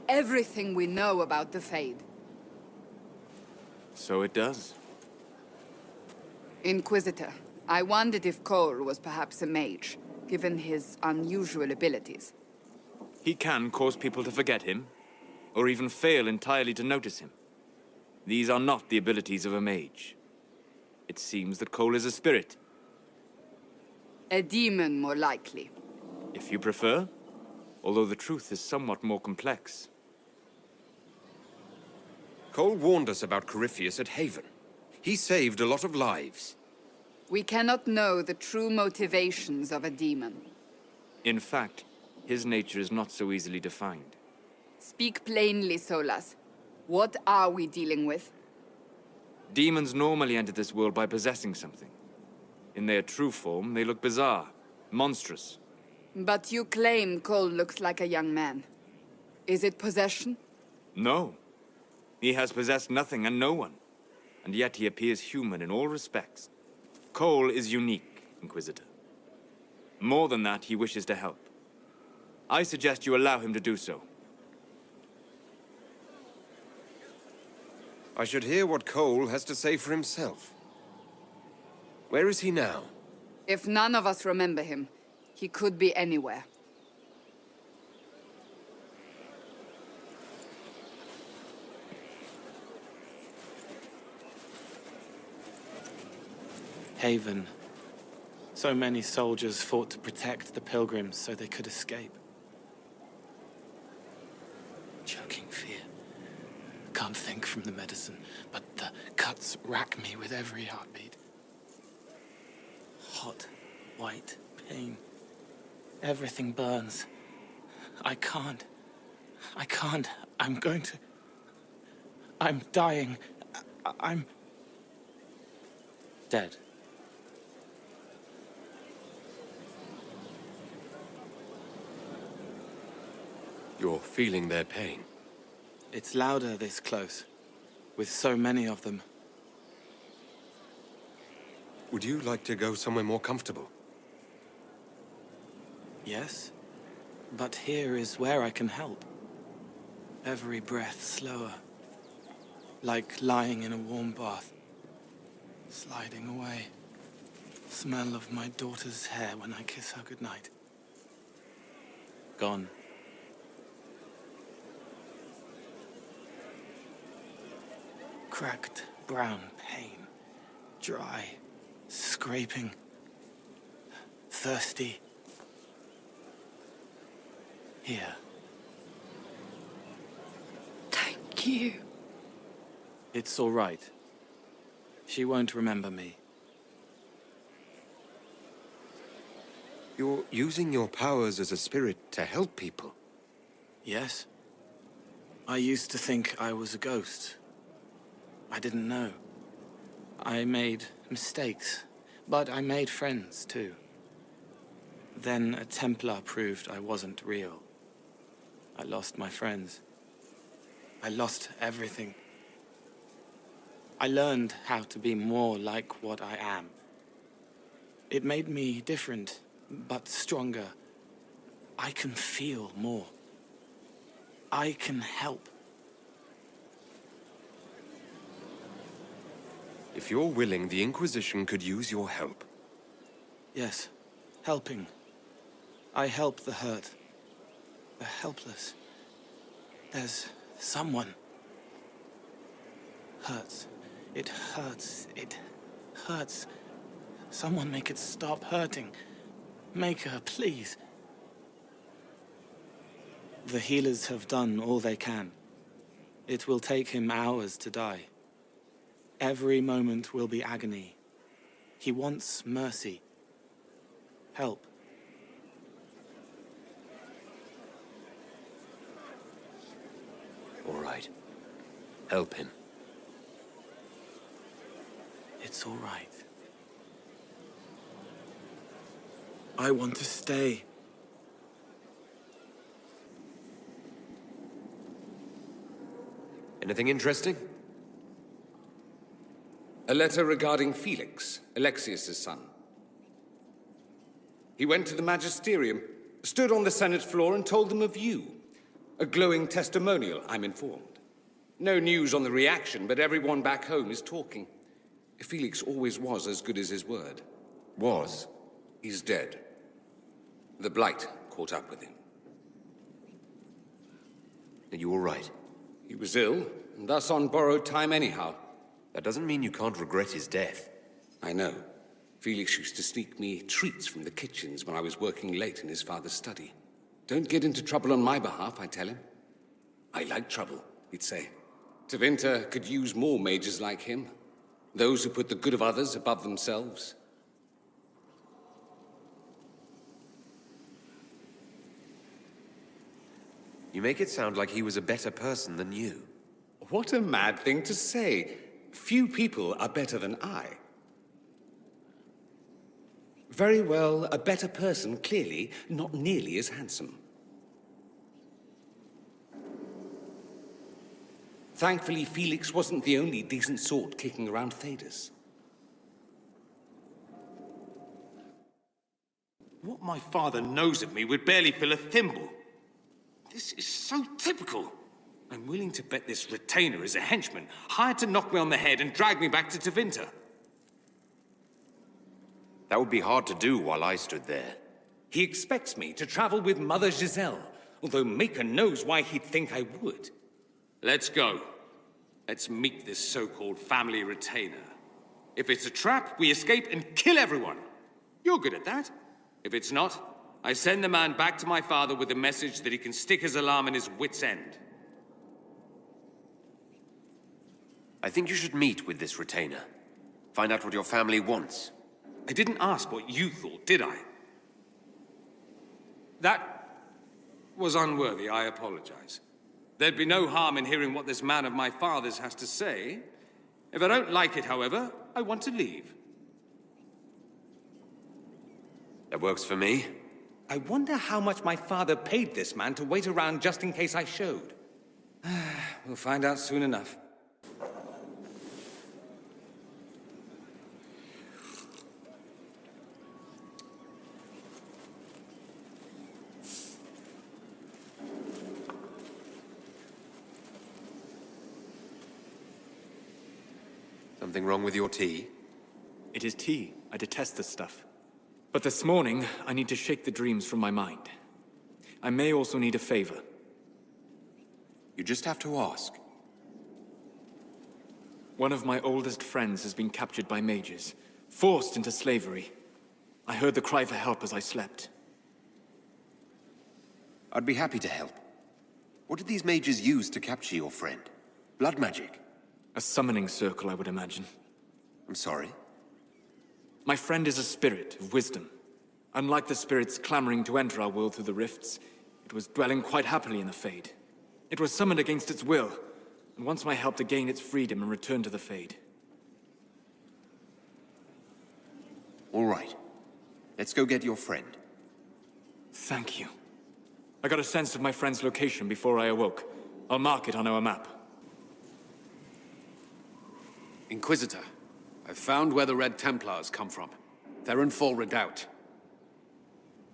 everything we know about the Fade. So it does. Inquisitor, I wondered if Cole was perhaps a mage, given his unusual abilities. He can cause people to forget him, or even fail entirely to notice him. These are not the abilities of a mage. It seems that Cole is a spirit. A demon, more likely. If you prefer, although the truth is somewhat more complex. Cole warned us about Corypheus at Haven. He saved a lot of lives. We cannot know the true motivations of a demon. In fact, his nature is not so easily defined. Speak plainly, Solas. What are we dealing with? Demons normally enter this world by possessing something. In their true form, they look bizarre, monstrous. But you claim Cole looks like a young man. Is it possession? No. He has possessed nothing and no one. And yet he appears human in all respects. Cole is unique, Inquisitor. More than that, he wishes to help. I suggest you allow him to do so. I should hear what Cole has to say for himself. Where is he now? If none of us remember him, he could be anywhere. Haven. So many soldiers fought to protect the pilgrims so they could escape. Choking fear. Can't think from the medicine, but the cuts rack me with every heartbeat. Hot, white pain. Everything burns. I can't. I'm going to... I'm dying. I'm... dead. You're feeling their pain. It's louder this close, with so many of them. Would you like to go somewhere more comfortable? Yes, but here is where I can help. Every breath slower, like lying in a warm bath, sliding away. Smell of my daughter's hair when I kiss her goodnight. Gone. Cracked brown pain, dry, scraping, thirsty. Here. Thank you. It's all right. She won't remember me. You're using your powers as a spirit to help people. Yes? I used to think I was a ghost. I didn't know. I made mistakes, but I made friends too. Then a Templar proved I wasn't real. I lost my friends. I lost everything. I learned how to be more like what I am. It made me different, but stronger. I can feel more. I can help. If you're willing, the Inquisition could use your help. Yes, helping. I help the hurt, the helpless. There's someone. Hurts. It hurts. It hurts. Someone make it stop hurting. Make her, please. The healers have done all they can. It will take him hours to die. Every moment will be agony. He wants mercy. Help. All right. Help him. It's all right. I want to stay. Anything interesting? A letter regarding Felix, Alexius's son. He went to the Magisterium, stood on the Senate floor and told them of you. A glowing testimonial, I'm informed. No news on the reaction, but everyone back home is talking. Felix always was as good as his word. Was? He's dead. The blight caught up with him. Are you all right? He was ill, and thus on borrowed time anyhow. That doesn't mean you can't regret his death. I know. Felix used to sneak me treats from the kitchens when I was working late in his father's study. Don't get into trouble on my behalf, I tell him. I like trouble, he'd say. Tevinter could use more mages like him. Those who put the good of others above themselves. You make it sound like he was a better person than you. What a mad thing to say. Few people are better than I. Very well, a better person, clearly, not nearly as handsome. Thankfully, Felix wasn't the only decent sort kicking around Thedas. What my father knows of me would barely fill a thimble. This is so typical. I'm willing to bet this retainer is a henchman, hired to knock me on the head and drag me back to Tevinter. That would be hard to do while I stood there. He expects me to travel with Mother Giselle, although Maker knows why he'd think I would. Let's go. Let's meet this so-called family retainer. If it's a trap, we escape and kill everyone. You're good at that. If it's not, I send the man back to my father with a message that he can stick his alarm in his wit's end. I think you should meet with this retainer. Find out what your family wants. I didn't ask what you thought, did I? That was unworthy, I apologize. There'd be no harm in hearing what this man of my father's has to say. If I don't like it, however, I want to leave. That works for me. I wonder how much my father paid this man to wait around just in case I showed. We'll find out soon enough. Something wrong with your tea? It is tea. I detest this stuff. But this morning, I need to shake the dreams from my mind. I may also need a favor. You just have to ask. One of my oldest friends has been captured by mages, forced into slavery. I heard the cry for help as I slept. I'd be happy to help. What did these mages use to capture your friend? Blood magic? A summoning circle, I would imagine. I'm sorry. My friend is a spirit of wisdom. Unlike the spirits clamoring to enter our world through the rifts, it was dwelling quite happily in the Fade. It was summoned against its will, and wants my help to gain its freedom and return to the Fade. All right. Let's go get your friend. Thank you. I got a sense of my friend's location before I awoke. I'll mark it on our map. Inquisitor, I've found where the Red Templars come from. They're in full redoubt.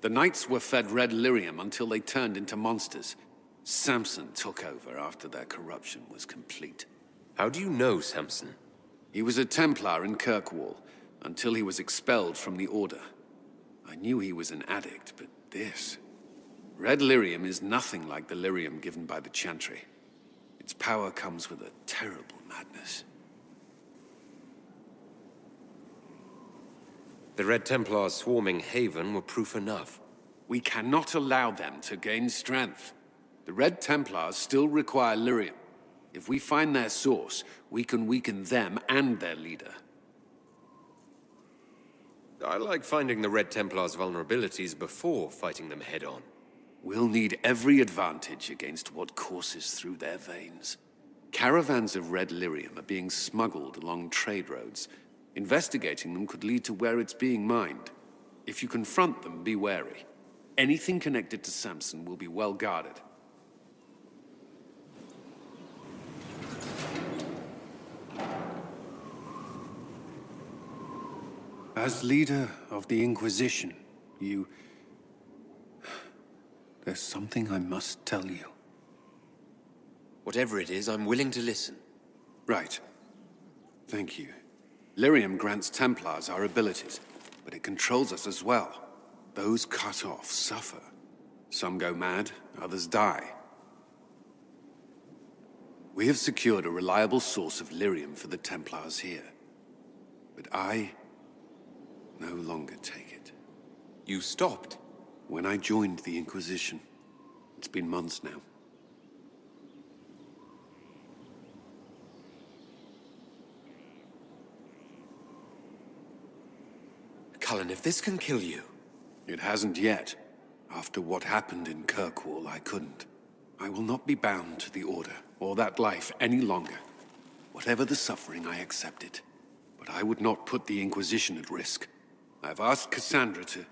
The Knights were fed red lyrium until they turned into monsters. Samson took over after their corruption was complete. How do you know Samson? He was a Templar in Kirkwall, until he was expelled from the Order. I knew he was an addict, but this... Red lyrium is nothing like the lyrium given by the Chantry. Its power comes with a terrible madness. The Red Templars swarming Haven were proof enough. We cannot allow them to gain strength. The Red Templars still require lyrium. If we find their source, we can weaken them and their leader. I like finding the Red Templars' vulnerabilities before fighting them head-on. We'll need every advantage against what courses through their veins. Caravans of red lyrium are being smuggled along trade roads. Investigating them could lead to where it's being mined. If you confront them, be wary. Anything connected to Samson will be well guarded. As leader of the Inquisition, there's something I must tell you. Whatever it is, I'm willing to listen. Right. Thank you. Lyrium grants Templars our abilities, but it controls us as well. Those cut off suffer. Some go mad, others die. We have secured a reliable source of lyrium for the Templars here. But I no longer take it. You stopped? When I joined the Inquisition. It's been months now. Cullen, if this can kill you... It hasn't yet. After what happened in Kirkwall, I couldn't. I will not be bound to the Order, or that life any longer. Whatever the suffering, I accept it. But I would not put the Inquisition at risk. I've asked Cassandra to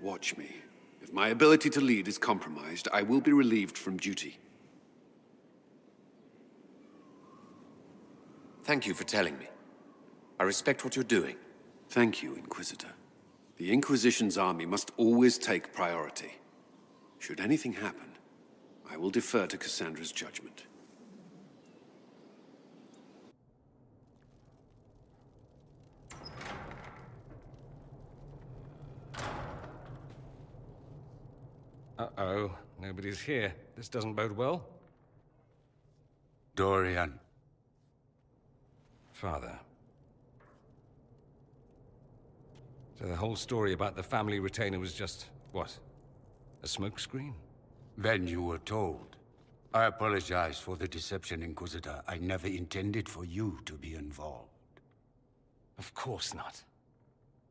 watch me. If my ability to lead is compromised, I will be relieved from duty. Thank you for telling me. I respect what you're doing. Thank you, Inquisitor. The Inquisition's army must always take priority. Should anything happen, I will defer to Cassandra's judgment. Uh-oh, nobody's here. This doesn't bode well. Dorian. Father. So the whole story about the family retainer was just, what? A smokescreen? Then you were told. I apologize for the deception, Inquisitor. I never intended for you to be involved. Of course not.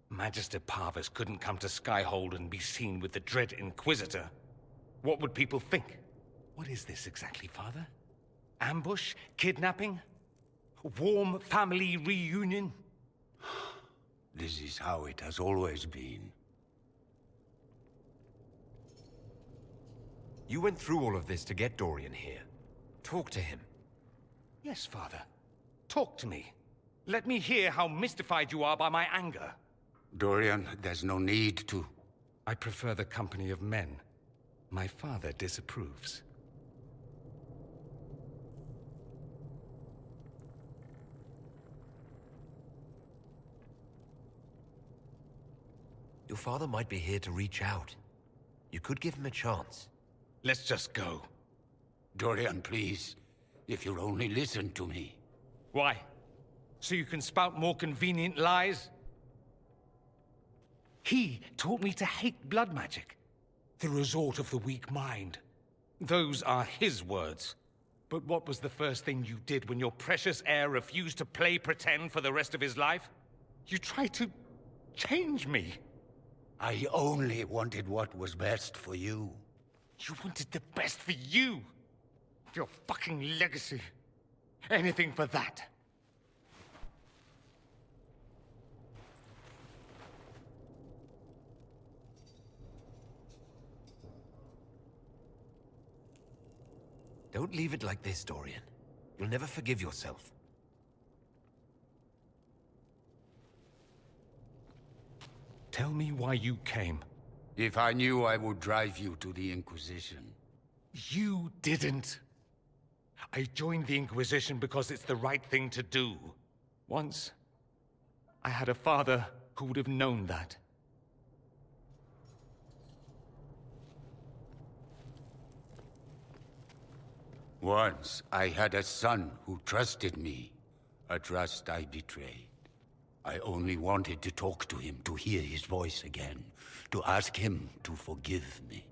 Magister Parvus couldn't come to Skyhold and be seen with the dread Inquisitor. What would people think? What is this exactly, Father? Ambush? Kidnapping? Warm family reunion? This is how it has always been. You went through all of this to get Dorian here. Talk to him. Yes, Father. Talk to me. Let me hear how mystified you are by my anger. Dorian, there's no need to... I prefer the company of men. My father disapproves. Your father might be here to reach out. You could give him a chance. Let's just go. Dorian, please. If you'll only listen to me. Why? So you can spout more convenient lies? He taught me to hate blood magic. The resort of the weak mind. Those are his words. But what was the first thing you did when your precious heir refused to play pretend for the rest of his life? You tried to change me. I only wanted what was best for you. You wanted the best for you. Your fucking legacy. Anything for that. Don't leave it like this, Dorian. You'll never forgive yourself. Tell me why you came. If I knew, I would drive you to the Inquisition. You didn't. I joined the Inquisition because it's the right thing to do. Once, I had a father who would have known that. Once, I had a son who trusted me. A trust I betrayed. I only wanted to talk to him, to hear his voice again, to ask him to forgive me.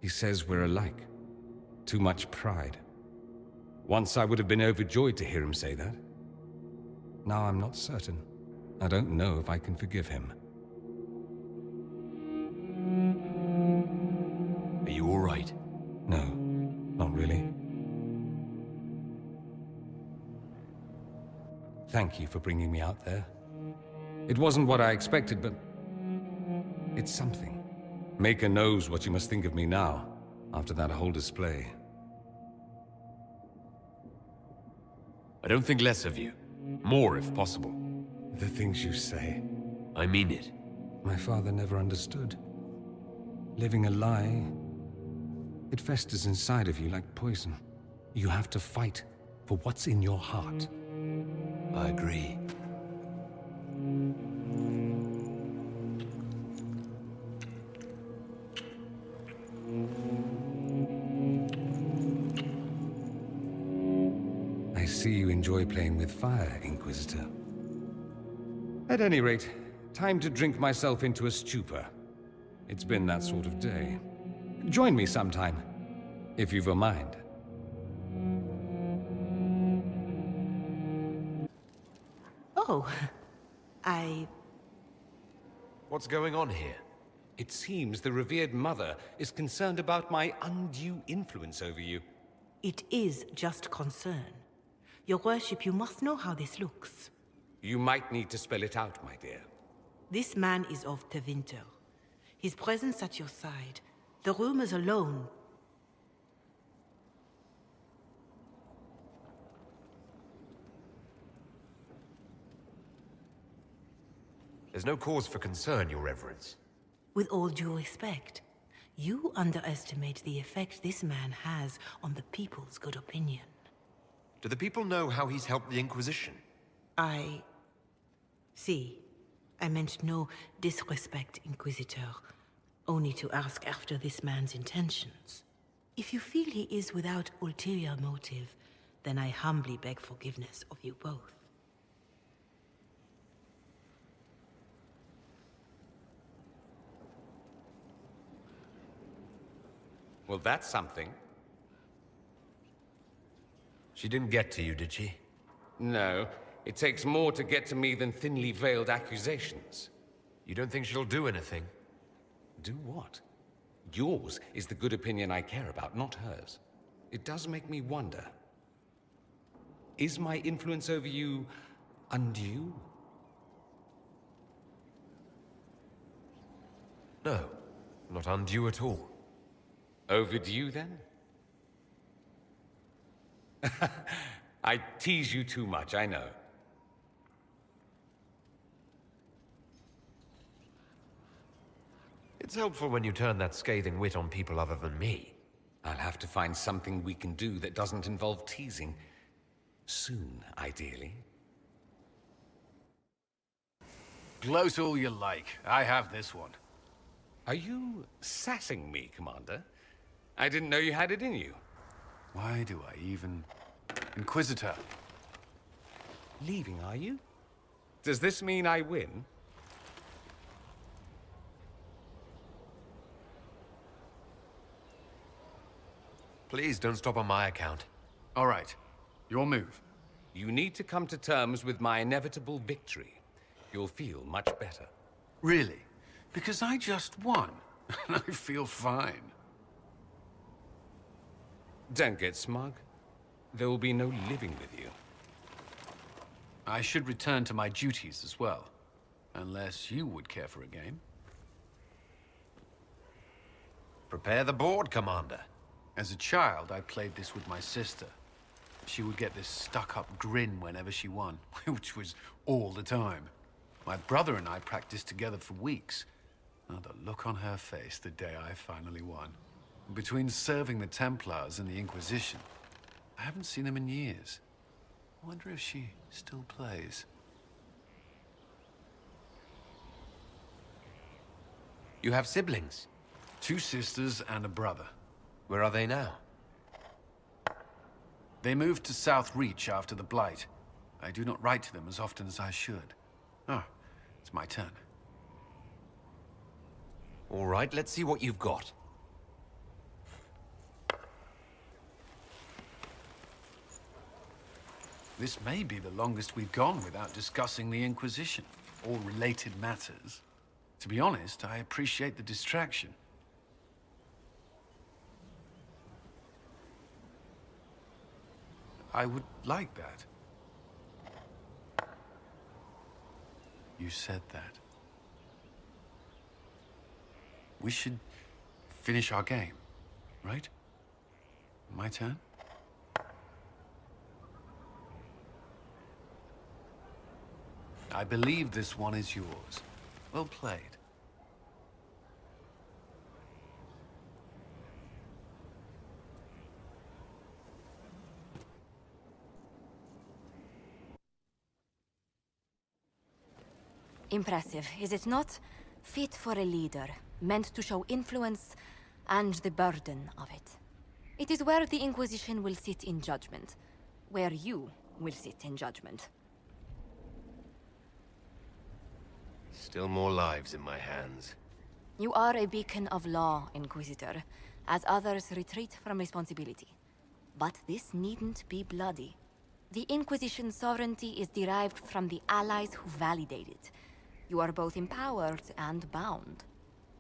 He says we're alike. Too much pride. Once I would have been overjoyed to hear him say that. Now I'm not certain. I don't know if I can forgive him. Are you all right? No, not really. Thank you for bringing me out there. It wasn't what I expected, but it's something. Maker knows what you must think of me now. after that whole display. I don't think less of you. More, if possible. The things you say. I mean it. My father never understood. Living a lie, it festers inside of you like poison. You have to fight for what's in your heart. I agree. I see you enjoy playing with fire, Inquisitor. At any rate, time to drink myself into a stupor. It's been that sort of day. Join me sometime, if you've a mind. Oh, What's going on here? It seems the revered mother is concerned about my undue influence over you. It is just concern. Your worship, you must know how this looks. You might need to spell it out, my dear. This man is of Tevinter. His presence at your side, the rumors alone. There's no cause for concern, Your Reverence. With all due respect, you underestimate the effect this man has on the people's good opinion. Do the people know how he's helped the Inquisition? I meant no disrespect, Inquisitor. Only to ask after this man's intentions. If you feel he is without ulterior motive, then I humbly beg forgiveness of you both. Well, that's something. She didn't get to you, did she? No, it takes more to get to me than thinly veiled accusations. You don't think she'll do anything? Do what? Yours is the good opinion I care about, not hers. It does make me wonder. Is my influence over you undue? No, not undue at all. Overdue, then? I tease you too much, I know. It's helpful when you turn that scathing wit on people other than me. I'll have to find something we can do that doesn't involve teasing. Soon, ideally. Gloat all you like. I have this one. Are you sassing me, Commander? I didn't know you had it in you. Why do I even... Inquisitor. Leaving, are you? Does this mean I win? Please don't stop on my account. All right. Your move. You need to come to terms with my inevitable victory. You'll feel much better. Really? Because I just won. And I feel fine. Don't get smug. There will be no living with you. I should return to my duties as well. Unless you would care for a game. Prepare the board, Commander. As a child, I played this with my sister. She would get this stuck-up grin whenever she won, which was all the time. My brother and I practiced together for weeks. Oh, the look on her face the day I finally won. Between serving the Templars and the Inquisition, I haven't seen them in years. I wonder if she still plays. You have siblings? 2 sisters and a brother. Where are they now? They moved to South Reach after the Blight. I do not write to them as often as I should. Oh, it's my turn. All right, let's see what you've got. This may be the longest we've gone without discussing the Inquisition, or related matters. To be honest, I appreciate the distraction. I would like that. You said that. We should finish our game. right? My turn? I believe this one is yours. Well played. Impressive, is it not? Fit for a leader, meant to show influence and the burden of it. It is where the Inquisition will sit in judgment, where you will sit in judgment. Still more lives in my hands. You are a beacon of law, Inquisitor, as others retreat from responsibility. But this needn't be bloody. The Inquisition's sovereignty is derived from the allies who validate it. You are both empowered and bound.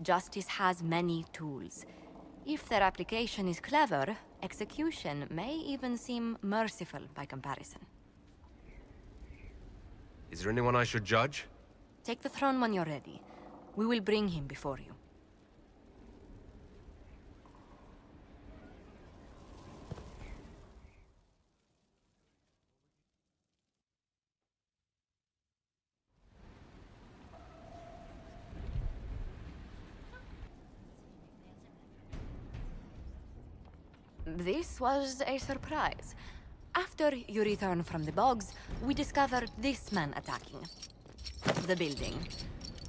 Justice has many tools. If their application is clever, execution may even seem merciful by comparison. Is there anyone I should judge? Take the throne when you're ready. We will bring him before you. This was a surprise. After you return from the bogs, we discovered this man attacking the building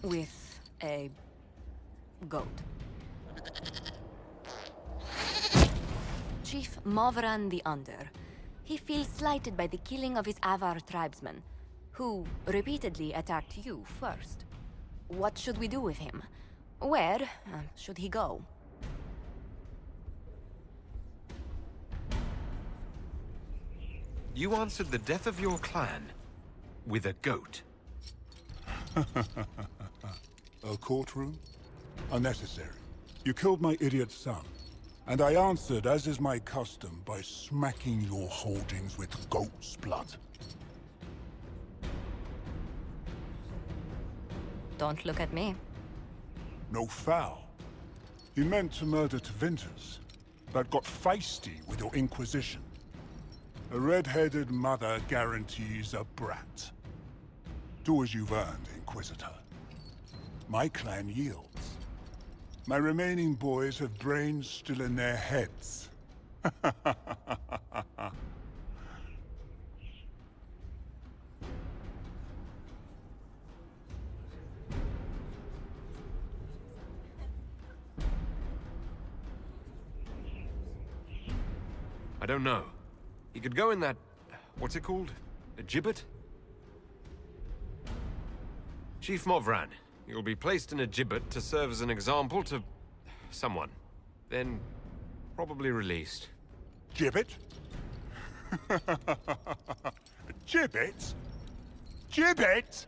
with a goat. Chief Movran the Under. He feels slighted by the killing of his Avar tribesmen, who repeatedly attacked you first. What should we do with him? Where should he go? You answered the death of your clan with a goat. A courtroom? Unnecessary. You killed my idiot son, and I answered, as is my custom, by smacking your holdings with goat's blood. Don't look at me. No foul. He meant to murder Tevinters, but got feisty with your Inquisition. A red-headed mother guarantees a brat. Do as you've earned, Inquisitor. My clan yields. My remaining boys have brains still in their heads. I don't know. He could go in that... what's it called? A gibbet? Chief Movran, you'll be placed in a gibbet to serve as an example to... someone. Then... probably released. Gibbet? Gibbet? Gibbet?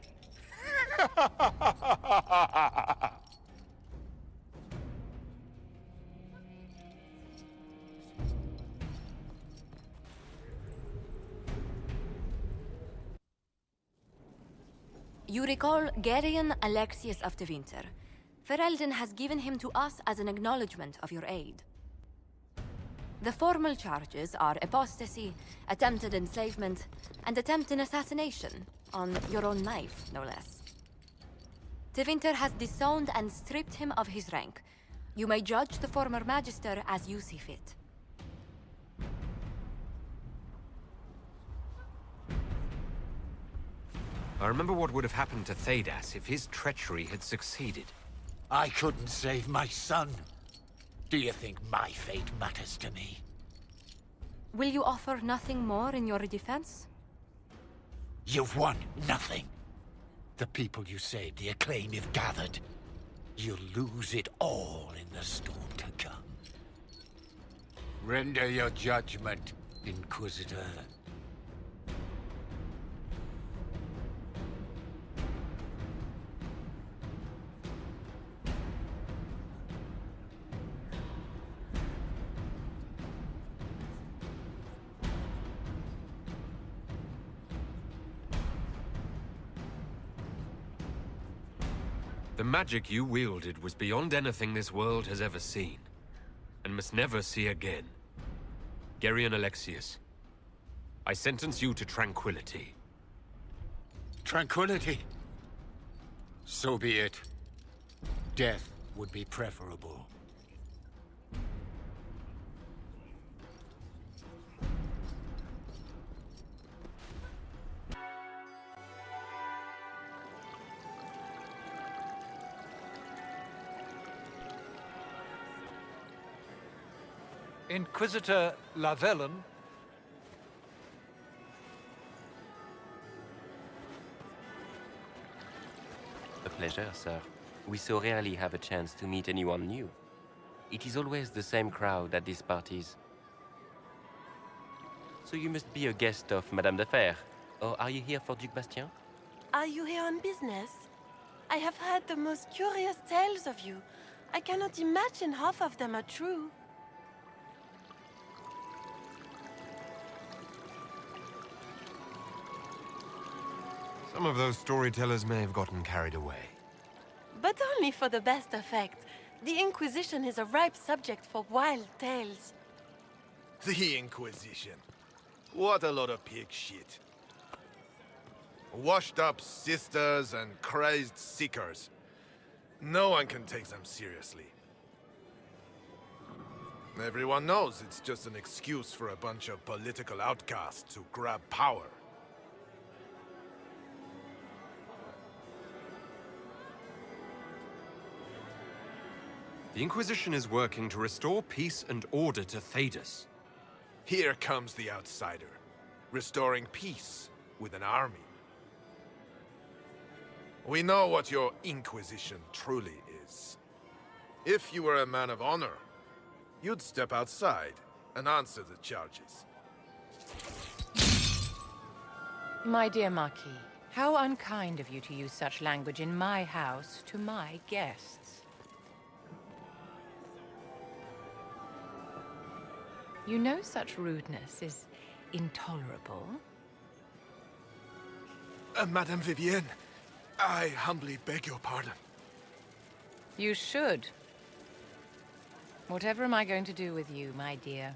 You recall Gerion Alexius of Tevinter. Ferelden has given him to us as an acknowledgement of your aid. The formal charges are apostasy, attempted enslavement, and attempted assassination, on your own knife, no less. Tevinter has disowned and stripped him of his rank. You may judge the former Magister as you see fit. I remember what would have happened to Thedas if his treachery had succeeded. I couldn't save my son. Do you think my fate matters to me? Will you offer nothing more in your defense? You've won nothing. The people you saved, the acclaim you've gathered. You'll lose it all in the storm to come. Render your judgment, Inquisitor. The magic you wielded was beyond anything this world has ever seen. and must never see again. Geryon Alexius, I sentence you to tranquility. Tranquility? So be it. Death would be preferable. Inquisitor Lavellen. A pleasure, sir. We so rarely have a chance to meet anyone new. It is always the same crowd at these parties. So you must be a guest of Madame de Fer. Or are you here for Duc Bastien? Are you here on business? I have heard the most curious tales of you. I cannot imagine half of them are true. Some of those storytellers may have gotten carried away. But only for the best effect. The Inquisition is a ripe subject for wild tales. The Inquisition. What a lot of pig shit. Washed-up sisters and crazed seekers. No one can take them seriously. Everyone knows it's just an excuse for a bunch of political outcasts to grab power. The Inquisition is working to restore peace and order to Thedas. Here comes the outsider, restoring peace with an army. We know what your Inquisition truly is. If you were a man of honor, you'd step outside and answer the charges. My dear Marquis, how unkind of you to use such language in my house to my guests. You know such rudeness is intolerable. Madame Vivienne, I humbly beg your pardon. You should. Whatever am I going to do with you, my dear?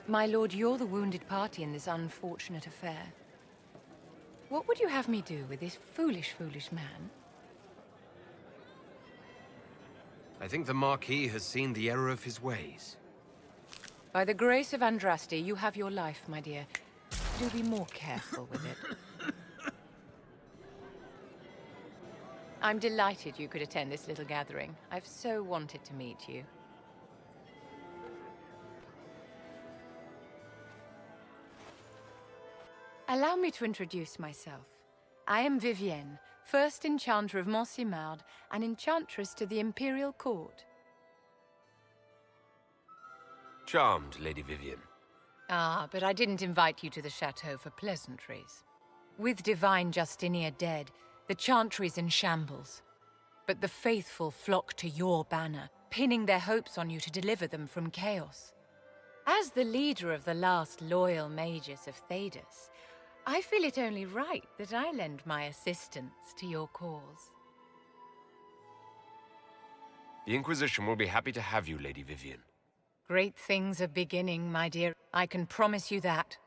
My lord, you're the wounded party in this unfortunate affair. What would you have me do with this foolish, foolish man? I think the Marquis has seen the error of his ways. By the grace of Andraste, you have your life, my dear. Do be more careful with it. I'm delighted you could attend this little gathering. I've so wanted to meet you. Allow me to introduce myself. I am Vivienne, first Enchanter of Montsimard and Enchantress to the Imperial Court. Charmed, Lady Vivienne. Ah, but I didn't invite you to the chateau for pleasantries. With Divine Justinia dead, the Chantry's in shambles. But the faithful flock to your banner, pinning their hopes on you to deliver them from chaos. As the leader of the last loyal mages of Thedas, I feel it only right that I lend my assistance to your cause. The Inquisition will be happy to have you, Lady Vivienne. Great things are beginning, my dear. I can promise you that.